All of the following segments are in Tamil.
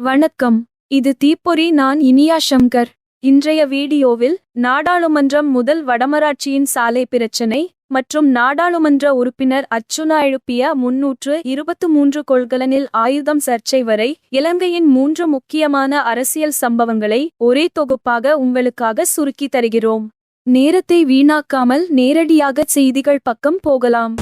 வணக்கம். இது தீப்பொறி. நான் இனியா சங்கர். இன்றைய வீடியோவில் நாடாளுமன்றம் முதல் வடமராட்சியின் சாலை பிரச்சினை மற்றும் நாடாளுமன்ற உறுப்பினர் அர்ச்சுனா எழுப்பிய 323 கொள்கலனில் ஆயுதம் சர்ச்சை வரை இலங்கையின் 3 முக்கியமான அரசியல் சம்பவங்களை ஒரே தொகுப்பாக உங்களுக்காக சுருக்கி தருகிறோம். நேரத்தை வீணாக்காமல் நேரடியாக செய்திகள் பக்கம் போகலாம்.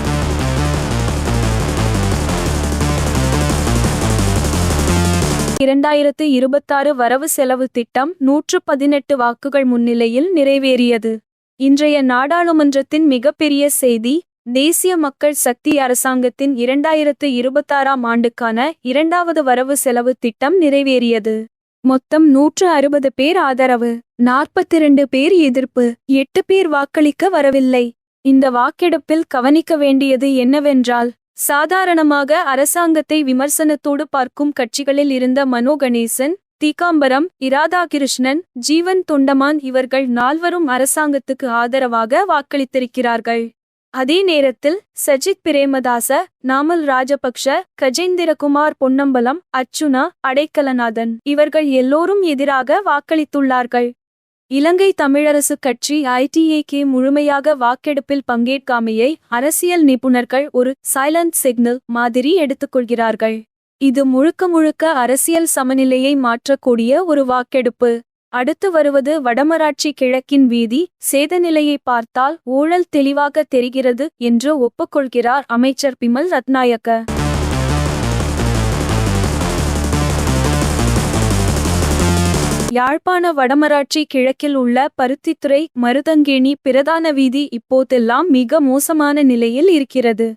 2026 வரவு செலவு திட்டம் 118 வாக்குகள் முன்னிலையில் நிறைவேறியது. இன்றைய நாடாளுமன்றத்தின் மிகப்பெரிய செய்தி, தேசிய மக்கள் சக்தி அரசாங்கத்தின் 2026ஆம் ஆண்டுக்கான இரண்டாவது வரவு செலவு திட்டம் நிறைவேறியது. மொத்தம் 160 பேர் ஆதரவு, 42 பேர் எதிர்ப்பு, 8 பேர் வாக்களிக்க வரவில்லை. இந்த வாக்கெடுப்பில் கவனிக்க வேண்டியது என்னவென்றால், சாதாரணமாக அரசாங்கத்தை விமர்சனத்தோடு பார்க்கும் கட்சிகளில் இருந்த மனோ கணேசன், தீகாம்பரம், இராதாகிருஷ்ணன், ஜீவன் தொண்டமான் இவர்கள் நால்வரும் அரசாங்கத்துக்கு ஆதரவாக வாக்களித்திருக்கிறார்கள். அதே நேரத்தில் சஜித் பிரேமதாச, நாமல் ராஜபக்ஷ, கஜேந்திரகுமார் பொன்னம்பலம், அர்ச்சுனா, அடைக்கலநாதன் இவர்கள் எல்லோரும் எதிராக வாக்களித்துள்ளார்கள். இலங்கை தமிழரசு கட்சி ITAK முழுமையாக வாக்கெடுப்பில் பங்கேற்காமையை அரசியல் நிபுணர்கள் ஒரு சைலண்ட் சிக்னல் மாதிரி எடுத்துக்கொள்கிறார்கள். இது முழுக்க அரசியல் சமநிலையை மாற்றக்கூடிய ஒரு வாக்கெடுப்பு. அடுத்து வருவது வடமராட்சி கிழக்கின் வீதி சேதநிலையை பார்த்தால் ஊழல் தெளிவாக தெரிகிறது என்று ஒப்புக்கொள்கிறார் அமைச்சர் பிமல் ரத்நாயக்க. யாழ்ப்பாண வடமராட்சி கிழக்கில் உள்ள பருத்தித்துறை, மருதங்கேணி பிரதான வீதி இப்போதெல்லாம் மிக மோசமான நிலையில் இருக்கிறது.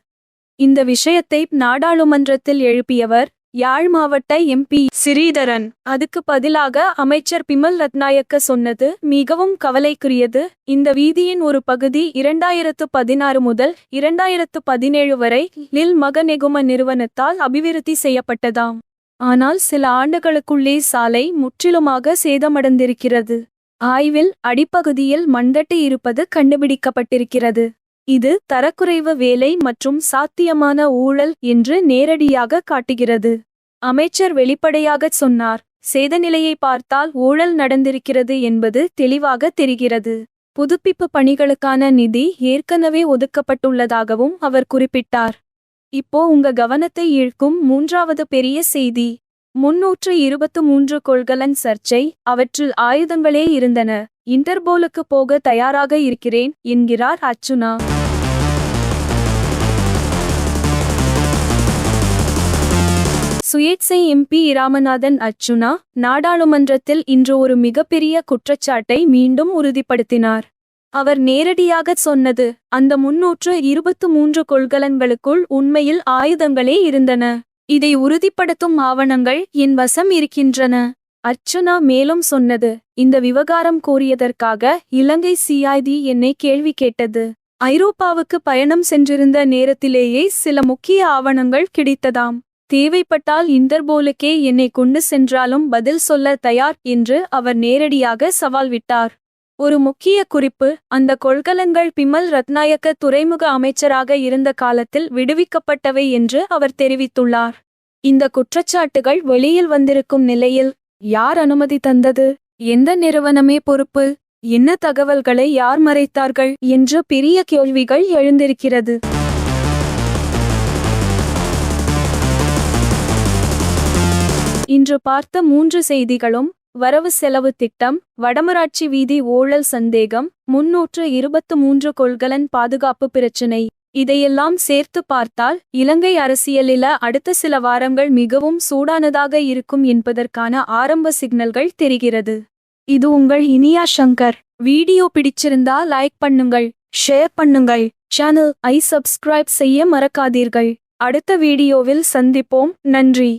இந்த விஷயத்தை நாடாளுமன்றத்தில் எழுப்பியவர் யாழ் மாவட்ட MP சிறீதரன். அதுக்கு பதிலாக அமைச்சர் பிமல் ரத்நாயக்க சொன்னது மிகவும் கவலைக்குரியது. இந்த வீதியின் ஒரு பகுதி 2016 முதல் 2017 வரை லில் மகநெகும நிறுவனத்தால் அபிவிருத்தி செய்யப்பட்டதாம். ஆனால் சில ஆண்டுகளுக்குள்ளே சாலை முற்றிலுமாக சேதமடைந்திருக்கிறது. ஆய்வில் அடிப்பகுதியில் மண்தட்டு இருப்பது கண்டுபிடிக்கப்பட்டிருக்கிறது. இது தரக்குறைவு வேலை மற்றும் சாத்தியமான ஊழல் என்று நேரடியாக காட்டுகிறது. அமைச்சர் வெளிப்படையாகச் சொன்னார், சேதநிலையை பார்த்தால் ஊழல் நடந்திருக்கிறது என்பது தெளிவாக தெரிகிறது. புதுப்பிப்பு பணிகளுக்கான நிதி ஏற்கனவே ஒதுக்கப்பட்டுள்ளதாகவும் அவர் குறிப்பிட்டார். இப்போ உங்க கவனத்தை ஈர்க்கும் மூன்றாவது பெரிய செய்தி, 323 கொள்கலன் சர்ச்சை, அவற்றில் ஆயுதங்களே இருந்தன. இன்டர்போலுக்கு போக தயாராக இருக்கிறேன் என்கிறார் அர்ச்சுனா. சுயேட்சை MP இராமநாதன் அர்ச்சுனா நாடாளுமன்றத்தில் இன்று ஒரு மிகப்பெரிய குற்றச்சாட்டை மீண்டும் உறுதிப்படுத்தினார். அவர் நேரடியாகச் சொன்னது, அந்த 323 கொள்கலன்களுக்குள் உண்மையில் ஆயுதங்களே இருந்தன. இதை உறுதிப்படுத்தும் ஆவணங்கள் என் வசம் இருக்கின்றன. அர்ச்சுனா மேலும் சொன்னது, இந்த விவகாரம் கோரியதற்காக இலங்கை CID என்னை கேள்வி கேட்டது. ஐரோப்பாவுக்கு பயணம் சென்றிருந்த நேரத்திலேயே சில முக்கிய ஆவணங்கள் கிடைத்ததாம். தேவைப்பட்டால் இன்டர்போலுக்கே என்னை கொண்டு சென்றாலும் பதில் சொல்ல தயார் என்று அவர் நேரடியாக சவால் விட்டார். ஒரு முக்கிய குறிப்பு, அந்த கொள்கலன்கள் பிமல் ரத்நாயக்க துறைமுக அமைச்சராக இருந்த காலத்தில் விடுவிக்கப்பட்டவை என்று அவர் தெரிவித்துள்ளார். இந்த குற்றச்சாட்டுகள் வெளியில் வந்திருக்கும் நிலையில், யார் அனுமதி தந்தது, எந்த நிறுவனமே பொறுப்பு, என்ன தகவல்களை யார் மறைத்தார்கள் என்று பெரிய கேள்விகள் எழுந்திருக்கிறது. இன்று பார்த்த 3 செய்திகளும் வரவு செலவு திட்டம், வடமராட்சி வீதி ஊழல் சந்தேகம், 323 கொள்கலன் பாதுகாப்பு பிரச்சினை. இதையெல்லாம் சேர்த்து பார்த்தால் இலங்கை அரசியலில அடுத்த சில வாரங்கள் மிகவும் சூடானதாக இருக்கும் என்பதற்கான ஆரம்ப சிக்னல்கள் தெரிகிறது. இது உங்கள் இனியா சங்கர். வீடியோ பிடிச்சிருந்தா லைக் பண்ணுங்கள், ஷேர் பண்ணுங்கள், சேனல் சப்ஸ்கிரைப் செய்ய மறக்காதீர்கள். அடுத்த வீடியோவில் சந்திப்போம். நன்றி.